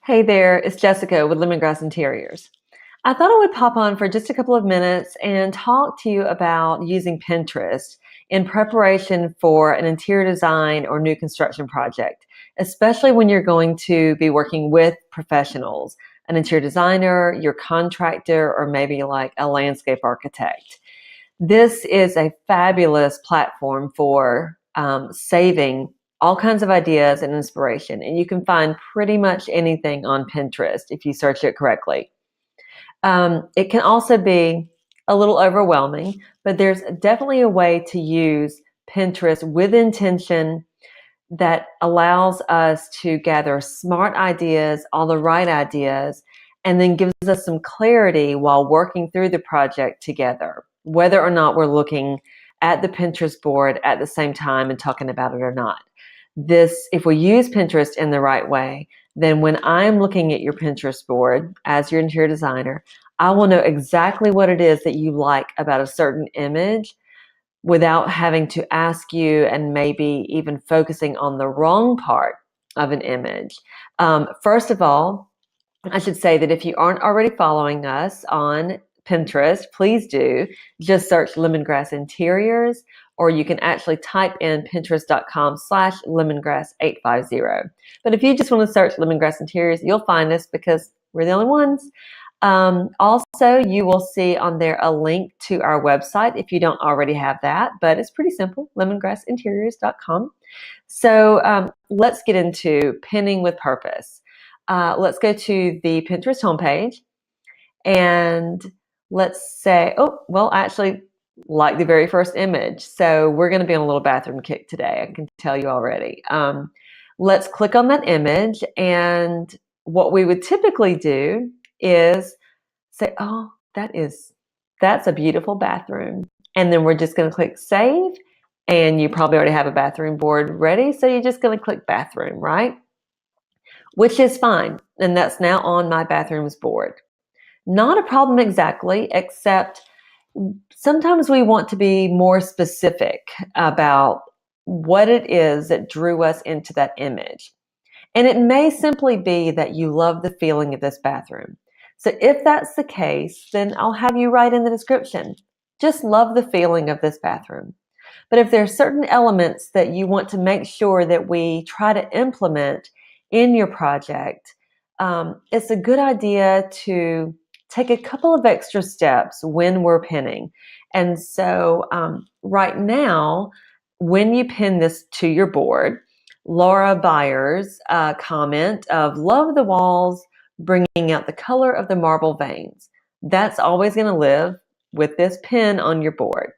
Hey there, it's Jessica with Lemongrass Interiors. I thought I would pop on for just a couple of minutes and talk to you about using Pinterest in preparation for an interior design or new construction project, especially when you're going to be working with professionals, an interior designer, your contractor, or maybe like a landscape architect. This is a fabulous platform for saving all kinds of ideas and inspiration. And you can find pretty much anything on Pinterest if you search it correctly. It can also be a little overwhelming, but there's definitely a way to use Pinterest with intention that allows us to gather smart ideas, all the right ideas, and then gives us some clarity while working through the project together, whether or not we're looking at the Pinterest board at the same time and talking about it or not. If we use Pinterest in the right way, then when I'm looking at your Pinterest board as your interior designer, I will know exactly what it is that you like about a certain image without having to ask you and maybe even focusing on the wrong part of an image. First of all, I should say that if you aren't already following us on Pinterest, please do. Just search Lemongrass Interiors, or you can actually type in pinterest.com/lemongrass850. But if you just want to search Lemongrass Interiors, you'll find us because we're the only ones. Also, you will see on there a link to our website if you don't already have that, but it's pretty simple, lemongrassinteriors.com. So let's get into pinning with purpose. Let's go to the Pinterest homepage and let's say, oh, well, actually, like the very first image. So we're going to be on a little bathroom kick today. I can tell you already. Let's click on that image. And what we would typically do is say, oh, that's a beautiful bathroom. And then we're just going to click save. And you probably already have a bathroom board ready. So you're just going to click bathroom, right? Which is fine. And that's now on my bathrooms board. Not a problem exactly, except sometimes we want to be more specific about what it is that drew us into that image. And it may simply be that you love the feeling of this bathroom. So if that's the case, then I'll have you write in the description, just love the feeling of this bathroom. But if there are certain elements that you want to make sure that we try to implement in your project, it's a good idea to take a couple of extra steps when we're pinning. And so right now, when you pin this to your board, Laura Byers' comment of love the walls, bringing out the color of the marble veins. That's always going to live with this pin on your board.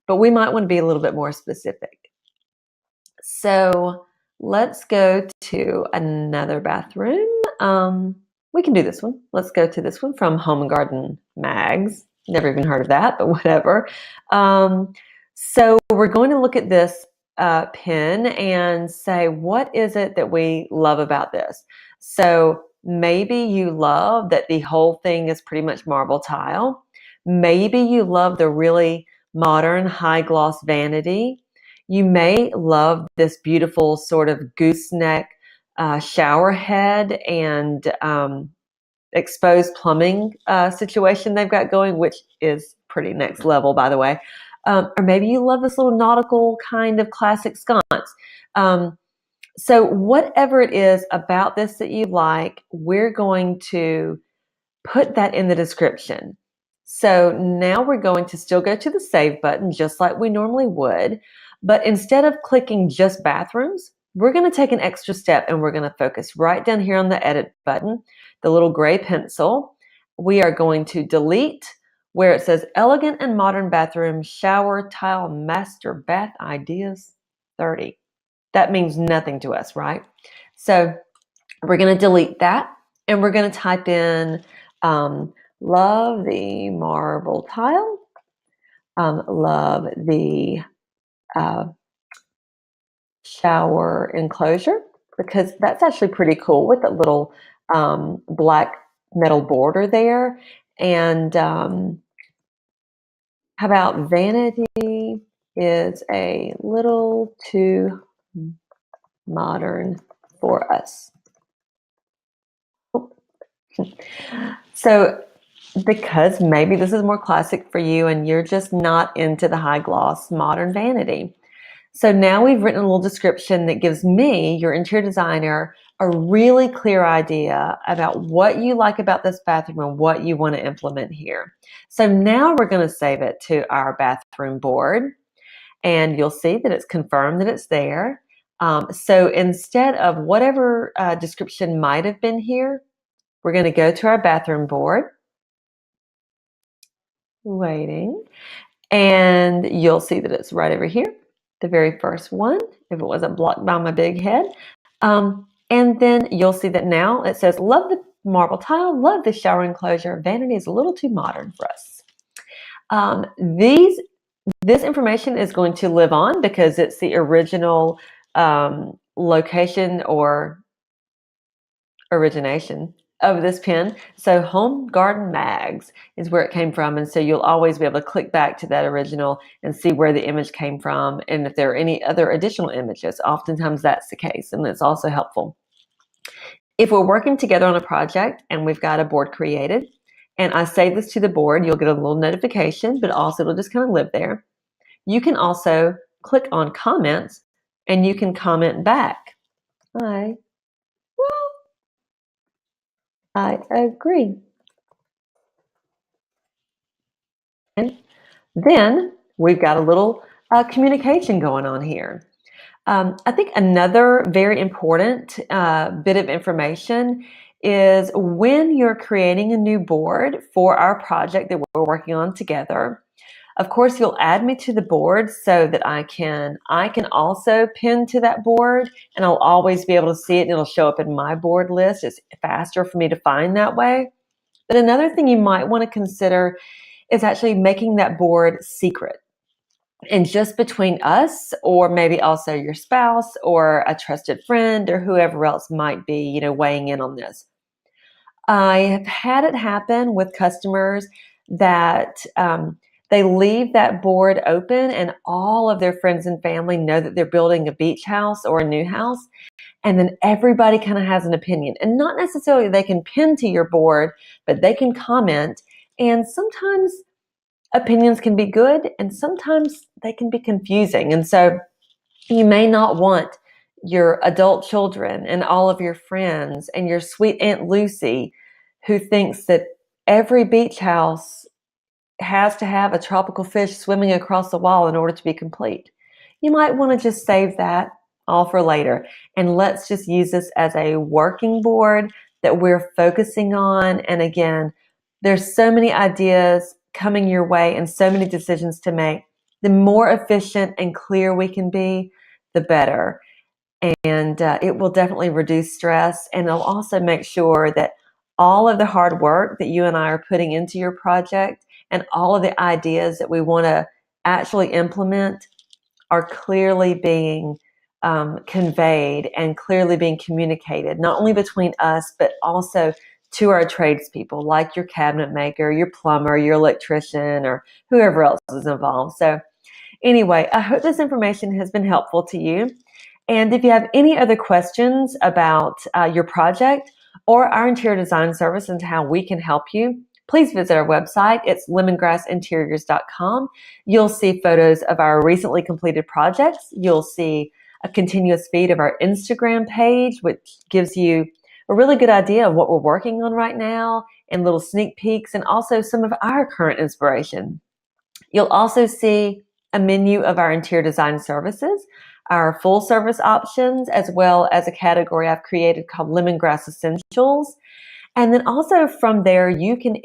But we might want to be a little bit more specific. So let's go to another bathroom. We can do this one. Let's go to this one from Home and Garden Mags. Never even heard of that, but whatever. So we're going to look at this pin and say, what is it that we love about this? So maybe you love that the whole thing is pretty much marble tile. Maybe you love the really modern high gloss vanity. You may love this beautiful sort of gooseneck shower head and exposed plumbing situation they've got going, which is pretty next level, by the way. Or maybe you love this little nautical kind of classic sconce. So whatever it is about this that you like, we're going to put that in the description. So now we're going to still go to the save button just like we normally would, but instead of clicking just bathrooms, we're going to take an extra step and we're going to focus right down here on the edit button, the little gray pencil. We are going to delete where it says elegant and modern bathroom shower tile master bath ideas 30. That means nothing to us, right? So we're going to delete that and we're going to type in love the marble tile, love the shower enclosure, because that's actually pretty cool with that little black metal border there. And how about vanity is a little too modern for us. So because maybe this is more classic for you and you're just not into the high gloss modern vanity. So now we've written a little description that gives me, your interior designer, a really clear idea about what you like about this bathroom and what you want to implement here. So now we're going to save it to our bathroom board, and you'll see that it's confirmed that it's there. So instead of whatever description might have been here, we're going to go to our bathroom board. Waiting. And you'll see that it's right over here, the very first one, if it wasn't blocked by my big head. And then you'll see that now it says, love the marble tile, love the shower enclosure. Vanity is a little too modern for us. This information is going to live on because it's the original location or origination of this pen. So Home Garden Mags is where it came from, and so you'll always be able to click back to that original and see where the image came from, and if there are any other additional images. Oftentimes that's the case, and it's also helpful. If we're working together on a project and we've got a board created, and I save this to the board, you'll get a little notification, but also it'll just kind of live there. You can also click on comments and you can comment back. I agree. And then we've got a little communication going on here. I think another very important bit of information is when you're creating a new board for our project that we're working on together. Of course, you'll add me to the board so that I can also pin to that board, and I'll always be able to see it, and it'll show up in my board list. It's faster for me to find that way. But another thing you might want to consider is actually making that board secret and just between us, or maybe also your spouse or a trusted friend or whoever else might be, weighing in on this. I have had it happen with customers that they leave that board open and all of their friends and family know that they're building a beach house or a new house. And then everybody kind of has an opinion, and not necessarily they can pin to your board, but they can comment. And sometimes opinions can be good and sometimes they can be confusing. And so you may not want your adult children and all of your friends and your sweet Aunt Lucy, who thinks that every beach house has to have a tropical fish swimming across the wall in order to be complete. You might want to just save that all for later. And let's just use this as a working board that we're focusing on. And again, there's so many ideas coming your way and so many decisions to make. The more efficient and clear we can be, the better. And it will definitely reduce stress, and it'll also make sure that all of the hard work that you and I are putting into your project and all of the ideas that we want to actually implement are clearly being conveyed and clearly being communicated, not only between us, but also to our tradespeople, like your cabinet maker, your plumber, your electrician, or whoever else is involved. So anyway, I hope this information has been helpful to you. And if you have any other questions about your project or our interior design service and how we can help you, please visit our website. It's lemongrassinteriors.com. You'll see photos of our recently completed projects. You'll see a continuous feed of our Instagram page, which gives you a really good idea of what we're working on right now and little sneak peeks, and also some of our current inspiration. You'll also see a menu of our interior design services, our full service options, as well as a category I've created called Lemongrass Essentials. And then also from there, you can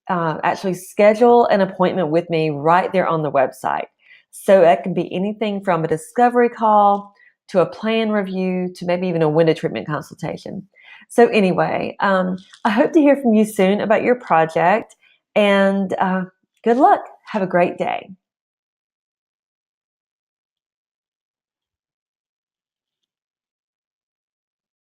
actually schedule an appointment with me right there on the website. So that can be anything from a discovery call to a plan review to maybe even a window treatment consultation. So anyway, I hope to hear from you soon about your project, and good luck. Have a great day.